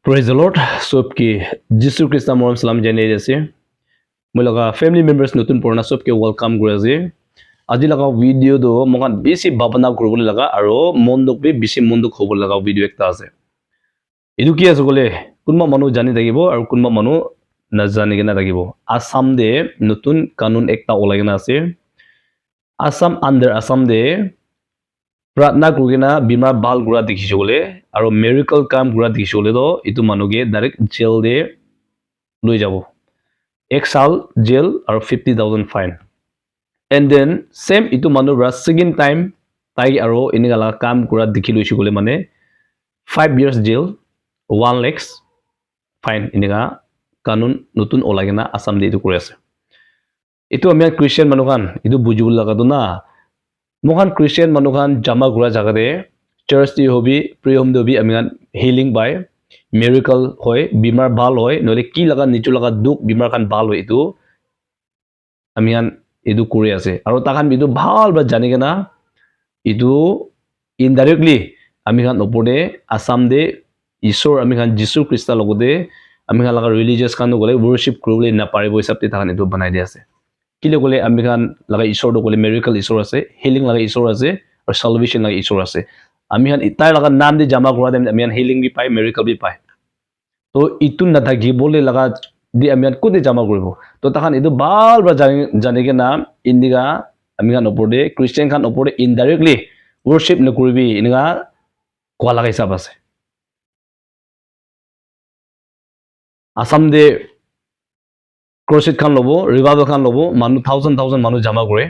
Praise the Lord. सबके जिसु Christ नाम सलाम जाने जैसे मैं लगा फैमिली मेंबर्स नतुन पुराना सबके वेलकम करे जे आज लगा वीडियो दो मगन बेसी भावना करबले लगा आरो মনদক बे बेसी মনदক হব লগা ভিডিও একটা আছে এদু কি আছে বলে কোনবা মানুহ জানি থাকিব আৰু কোনবা মানুহ নাজানি কেনা থাকিব আসাম দে নতুন কানুন একটা ওলাইনা আছে আসাম আন্ডার আসাম দে प्रार्थना करना बीमार बाल गुड़ा देखिसे और मेरिकल काम गुड़ा देखिसे तो इतु मानुगे डायरेक्ट जेल दे लई जाबो 1 साल जेल और 50,000 फाइन एंड देन सेम इतु मानु ब्रा सेकेंड टाइम ताई और इनिगाला काम गुड़ा देखि लइसे माने 5 years जेल 1 lakhs फाइन इनिगा कानून नतुन ओलागेना आसाम दे इतु करे আছে इतु आमी क्रिश्चियन मानुखान इतु बुजिबो लागादो ना मोहन क्रिश्चियन मानुखान जमा गुरा जगह दे चर्च दी होबी प्रियम दोबी आमिगान हीलिंग बाय मिरेकल होय बीमार बाल होय नले की लगा निचु लगा दुख बीमार खान बाल होय इतु आमिगान इदु करे আছে আৰু তাখান বিদু ভাল বা জানি কেনা ইদু ইনডাইৰেক্টলি আমিগান ওপৰে আসাম দে ঈশ্বৰ আমিগান যিশু খ্ৰীষ্টা লগতে আমিগান লগা ৰিলিজিয়াস কানো গলে worship কৰিবলৈ না পাৰিব হিচাপতে তাখান ইদু বনাই দি আছে किले गले आमिगान लगा ईश्वर दो गले मेरिकल ईश्वर আছে हीलिंग लगा ईश्वर আছে और सल्वेशन लगा ईश्वर আছে आमिगान इताय लगा नाम दे जमा करा दे आमिगान हीलिंग भी पाए मेरिकल भी पाए तो इतु न थाकी बोले लगा दे आमिगान कोदे जमा करबो तो तखान इदु बाल बा जाने के नाम इंडिगा आमिगान ओपरे क्रिश्चियन खान ओपरे इनडाइरेक्टली वर्शिप न करबी इनगा कोआ लगा हिसाब আছে आसाम दे क्रोसेट खान लोबो रिवाइवल खान लोबो मानु 1000 मानु जमा करे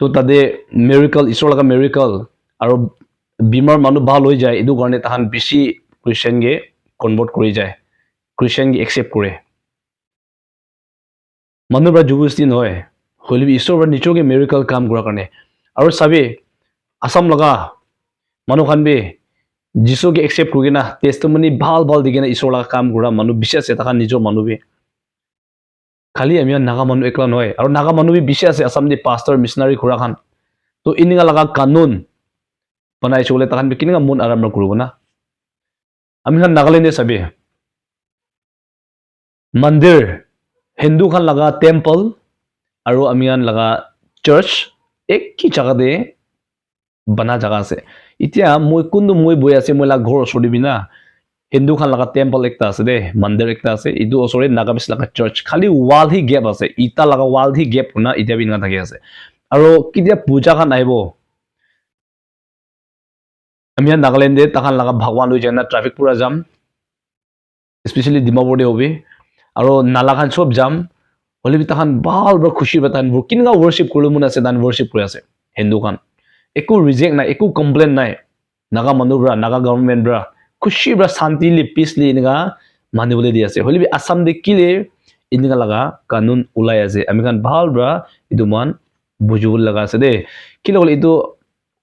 तो तादे मेरिकल ईश्वर लगा मेरिकल और बीमार मानु ভাল হৈ যায় इदु কাৰণে তাহান বেছি क्रिश्चियन गे कन्वर्ट কৰি যায় क्रिश्चियन गे एक्सेप्ट কৰে मानु बरा जुबुस्ती নহয় হলিবি ईश्वर निचोगे मेरिकल काम কৰা কাৰণে আৰু সাবে আসাম লগা मानु খান बे जिसो गे एक्सेप्ट কৰি না টেস্টিমনি ভাল ভাল দিগেনা ईश्वर লগা काम কৰা मानु বিশ্বাস আছে তাহান নিজৰ मानु बे खाली आमिया नागा मानु एकला नय और नागा मानु भी बिसे আছে आसाम दे पास्टर मिशनारी खुरा खान तो इनिगा लगा कानून बनाइ चले तखान बे किनिगा मन आराम करबो ना आमिया नागालैंड दे सबे मंदिर हिंदू खान लगा टेंपल और आमिया लगा चर्च एक की जगह दे बना जगह से इतिया মই कुंदु মই বই আছে মই ला घर सडिबि ना हिंदू खान लगा टेंपल एकता আছে दे मंदिर एकता আছে इदु ओसरे नागामिस लगा चर्च खाली वाल ही गैप আছে इटा लगा वाल ही गैप ना इटा बिना थाके আছে আৰু কিদিয়া পূজা খান আইবো আমি নাগালেন্ড দে তাখান लगा भगवान লৈ জানা ট্রাফিক পুরা জাম স্পেশালি ডিমাপুৰ দে হবি আৰু নালা খান সব জাম হলিবি তাখান ভাল বৰ খুশি বতান বৰ কিনগা worship কৰলো মন আছে দান worship কৰি আছে হিন্দু খান একো ৰিজেক্ট নাই একো কমপ্লেইন নাই নাগা মানুবৰা নাগা গভৰ্নমেন্ট ব্ৰা खुशी ब्रा शांति ले पीसली इनगा माने बोले दिया से होली भी असम दे किले इनगा लगा कानून उलाया से अमेरिकन भाल ब्रा इदुमान बुजुल लगा से दे किले बोले इदु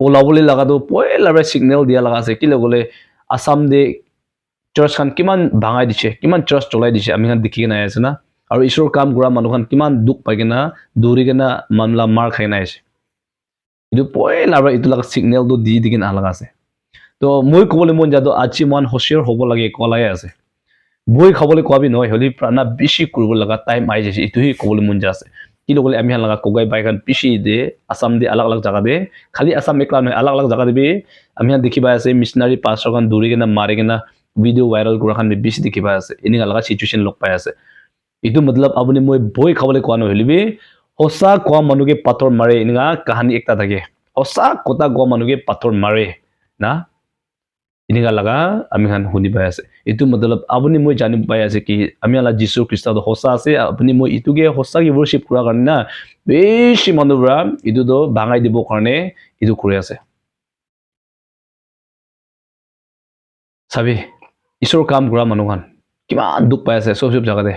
ओला बोले लगा दो पहला ब्रा सिग्नल दिया लगा से किले बोले असम दे चर्च खान किमान भांगाई दिसे किमान चर्च चलाई दिसे अमेरिकन देखि ना आसे ना और ईश्वर काम गुरा मानु खान किमान दुख पाइना दूरी केना मामला मार खाइना आसे इदु पहला ब्रा इदु लगा सिग्नल दो दी दिगिन आ लगा से तो মই কবলে মন যাদো আজি মান হোশিয়ার হব লাগে কলাই আছে বই খাবলে কোয়াবি নয় হলি প্রাণা বেশি করব লাগা টাইম আই যাইছে ইতুহি কবলে মন যাছে কি লগলে আমি লাগা কোগাই বাইকান পিছি দে আসাম দে আলাগ আলাগ জায়গা দে খালি আসাম একলা নয় আলাগ আলাগ জায়গা দেবি আমি দেখিবা আছে মিশনারি পাস্টর খান দূরি কেনা মারে কেনা ভিডিও ভাইরাল করা খান বেশি দেখিবা আছে ইনি লাগা সিচুয়েশন লগ পাই আছে ইটো মতলব আপুনি মই বই খাবলে কোৱা নহলিবি হসা কোৱা মানুকে পাথৰ মাৰে ইনিগা কাহানি একটা থাকে হসা কথা কোৱা মানুকে পাথর মারে না इनिगा लगा आमिखान हुनि पाइ আছে इतु मतलब আপুনি মই জানি পাই আছে কি আমি আলা যিশু খ্রিস্ট তো হোসা আছে আপুনি মই ইতুগে হোসা কি worship কৰা কাৰণে না বেশি মানুবৰা ইতু তো ভাঙাই দিব কাৰণে ইতু কৰি আছে সাবি ঈশ্বৰ কাম কৰা মানুহখান কিমান দুখ পাই আছে সব জায়গাতে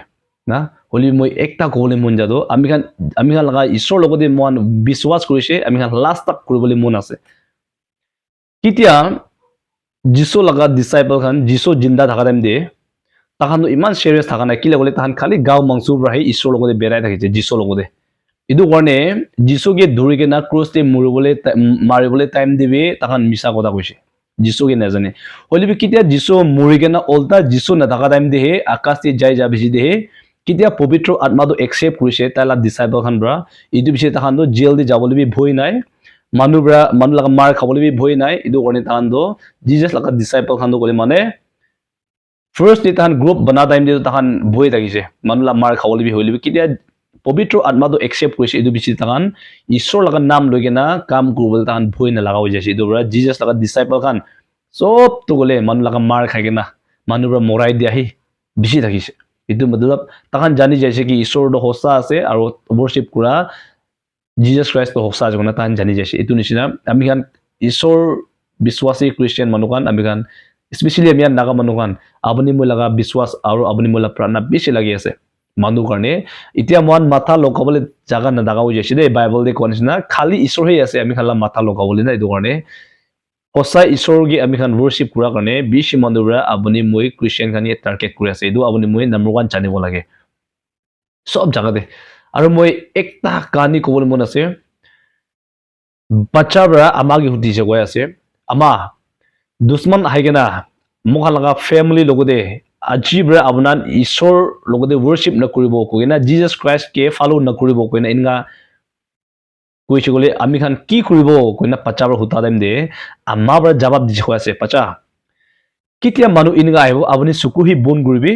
না হলি মই একটা কবলে মন যাদো আমিখান লগা ঈশ্বৰ লগতে মন বিশ্বাস কৰিছে আমিখান লাষ্ট তক কৰিবলৈ মন আছে কিতিয়া जिसो लगा डिसाइपल खान जिसो जिंदा थाका टाइम दे ताखान इमान सीरियस थाका ना किले बोले ताखान खाली गाव मांगसु रही ईश्वर लगते बेराय थाकिছে जिसो लगते इदु करने जिसो के धुरी के ना क्रॉस ते मुरबले मारिबले टाइम दिबे ताखान मिसा কথা কইছে যিশুকে নাজানে হলিবি কিতিয়া যিশু মৰিকেনা উল্টা যিশু নাথাকা টাইম দেহে আকাশে যাই যা বেছি দেহে কিতিয়া পবিত্ৰ আত্মাটো একসেপ্ট কৰিছে তাইলা ডিসাইপল খান বৰা ইটো পিছে তাহানো জেল দি যাবলৈ ভয় নাই মানুহ লগা মাৰ খাবলৈ ভয় নাই ইটো কাৰণে তাহানো জিজাস লগা ডিসাইপল খান ক'লে মানে ফাৰ্ষ্ট ডে তাহান গ্ৰুপ বনা টাইম দে তাহান ভয় থাকিছে মানুহ লগা মাৰ খাবলৈ হলিবি কিতিয়া পবিত্ৰ আত্মাটো একসেপ্ট কৰিছে ইটো পিছে তাহান ঈশ্বৰ লগা নাম লৈ কেনা কাম কৰিবলৈ তাহান ভয় নালাগা হৈ যাইছে ইটো পৰা জিজাস লগা ডিসাইপল খান সব তো গলে মানুহ লগা মাৰ খাই কেনা মানুহ পৰা মৰাই দি আহি বেছি থাকিছে ইটো মতলব তাহান জানি যাইছে কি ঈশ্বৰটো সঁচা আছে আৰু worship কৰা Jesus Christ to hoksa jona tan jani jaise itu nisina ami kan ishor biswasi Christian manukan ami kan especially ami naga manukan abuni moi laga biswas aru abuni moi la prana beshi lagi ase manu karne itia mon matha lokabole jaga na daga ho jaise de bible de konisina khali ishor he ase ami khala matha lokabole na itu karne hosa ishor gi ami kan worship kura karne beshi manura abuni moi Christian kan ye target kuri ase itu abuni moi number 1 janibo lage sob jaga de আৰু মই একটা কাহিনী ক'বলৈ মন আছে বাচ্চা বৰা আমাক হুদিছে গৈ আছে আমা দুশ্মন আইগেনা মোক লগা ফ্যামিলি লগতে আজি বৰা আপোনান ঈশ্বৰ লগতে worship নকৰিব কইনা Jesus Christ কে ফলো নকৰিব কইনা ইনগা কৈছে গলে আমি খান কি কৰিব কইনা বাচ্চা বৰা হুতা দেম দে আমা বৰা জবাব দিছে গৈ আছে বাচ্চা কিতিয়া মানুহ ইনগা আহিব আপুনি সুকুহি বন কৰিবি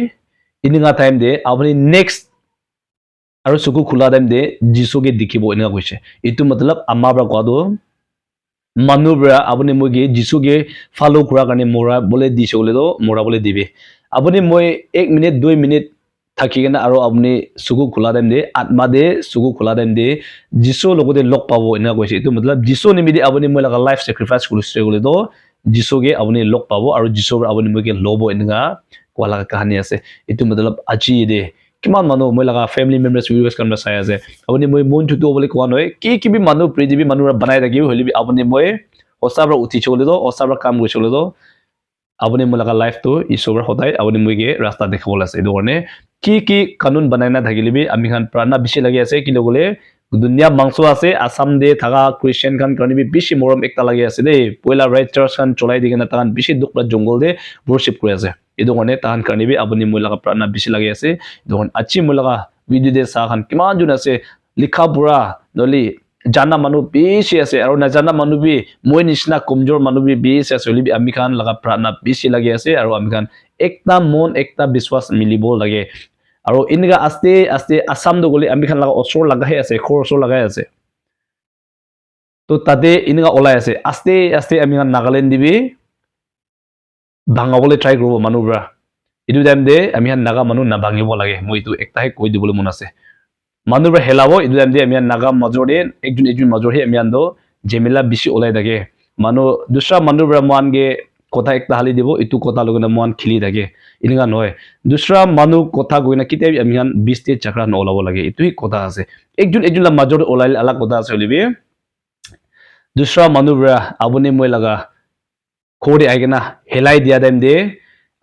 ইনগা টাইম দে আপুনি নেক্সট আৰু চকু খোলা টাইম দে যিশুকে দেখিব এনেকা কৈছে এইটো মতলব আমাৰ পৰা কোৱাটো মানুহ পৰা আপুনি মইকে যিশুকে ফলো কৰা কাৰণে মৰা বলে দিছে বলেতো মৰা বলে দিবে আপুনি মই 1 মিনিট 2 মিনিট থাকি কেনে আৰু আপুনি চকু খোলা টাইম দে আত্মা দে চকু খোলা টাইম দে যিশু লগতে লগ পাব এনেকা কৈছে এইটো মতলব যিশু নিমিদি আপুনি মই লগা লাইফ স্যাক্ৰিফাইস কৰিছে বলেতো যিশুকে আপুনি লগ পাব আৰু যিশু আপুনি মইকে লব এনেকা কোৱা লগা কাহিনী আছে এইটো মতলব আজি দে কিমান মানুহ মই লগা ফ্যামিলি মেম্বাৰ্স ভিউয়াৰ্স কাম চাই আছে আপুনি মই মন থুটো বলে কোৱা নহয় কি মানুহ পৃথিৱী মানুহ বনাই থাকিব হলিবি আপুনি মই অসাবৰ উঠি চলিলো অসাবৰ কাম কৰি চলিলো আপুনি মই লগা লাইফ তো ঈশ্বৰ সদায় আপুনি মইকে ৰাস্তা দেখাবলৈ আছে এইটো কাৰণে কি কানুন বনাই না থাকিলিবি আমি খান প্ৰাণা বেছি লাগি আছে কি লগলে দুনিয়া মাংস আছে আসাম দে থাকা ক্ৰিশ্চিয়ান খান কাৰণে বেছি মৰম একটা লাগি আছে দেই পয়লা ৰাইট চাৰ্চ খান চলাই দি কেনে তান বেছি দুখৰা জংগল দে worship কৰি আছে এইটো কাৰণে তাহান কাৰণে আপুনি মই লগা প্ৰাণা বেছি লাগি আছে এইটো কাৰণে আজি মই লগা ভিডিঅ' দে চাখান কিমান জন আছে লিখা পুৰা নলি জানা মানুহ বেছি আছে আৰু নাজানা মানুহ বি মই নিচিনা কমজোৰ মানুহ বি বেছি আছে হলিবি আমি খান লগা প্ৰাণা বেছি লাগি আছে আৰু আমি খান একটা মন একটা বিশ্বাস মিলিব লাগে আৰু ইনগা আস্তে আস্তে আসাম দ গলি আমি খান লগা অসৰ লাগাহে আছে খৰ অসৰ লাগাই আছে তো তাতে ইনগা ওলাই আছে আস্তে আস্তে আমি খান নাগালেণ্ড দিবি ভাঙাবলৈ ট্ৰাই কৰিব মানুহৰা ইটো টাইম দে আমি নাগা মানুহ নাভাঙিব লাগে মই ইটো একটাহে কৈ দিবলৈ মন আছে মানুহৰা হেলাব ইটো টাইম দে আমি নাগা মাজৰে একজন মাজৰহে আমি আন্দো জেমেলা বেছি ওলাই থাকে মানুহ দুসৰা মানুহৰা মনগে কথা একটা হালি দিব ইটো কথা লগনা মন খিলি থাকে ইনগা নহয় দুসৰা মানুহ কথা গইনা কিতে আমি 20 তে চাকৰা নলাব লাগে ইটোই কথা আছে একজন মাজৰ ওলাই আলাগ কথা আছে হলিবি দুসৰা মানুহৰা আপুনি মই লগা খোরে আইগেনা হেলাই দিয়া টাইম দে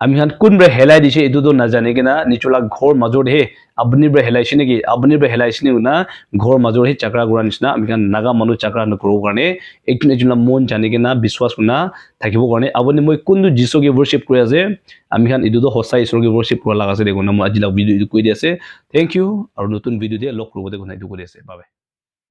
আমি হান কোনbre হেলাই দিছে এটো নাজানে কিনা নিচলা ঘর মাজৰ হে আপনি bre হেলাইছে নেকি আপনি bre হেলাইছে না ঘৰ মাজৰ হে চাকৰা গুৰা নিচিনা আমি হান নাগা মানুহ চাকৰা নকৰো কাৰণে একজন মন জানি কিনা বিশ্বাস না থাকিব কাৰণে আপুনি মই কোনটো যিশুকে worship কৰি আছে আমি হান এটো সঁচা ঈশ্বৰকে worship কৰা লাগা আছে দেখোন মই আজি ভিডিঅ কৈ দি আছে থ্যাংক ইউ আৰু নতুন ভিডিঅ দে লগ কৰিবতে গুনাইটো কৰি আছে বাই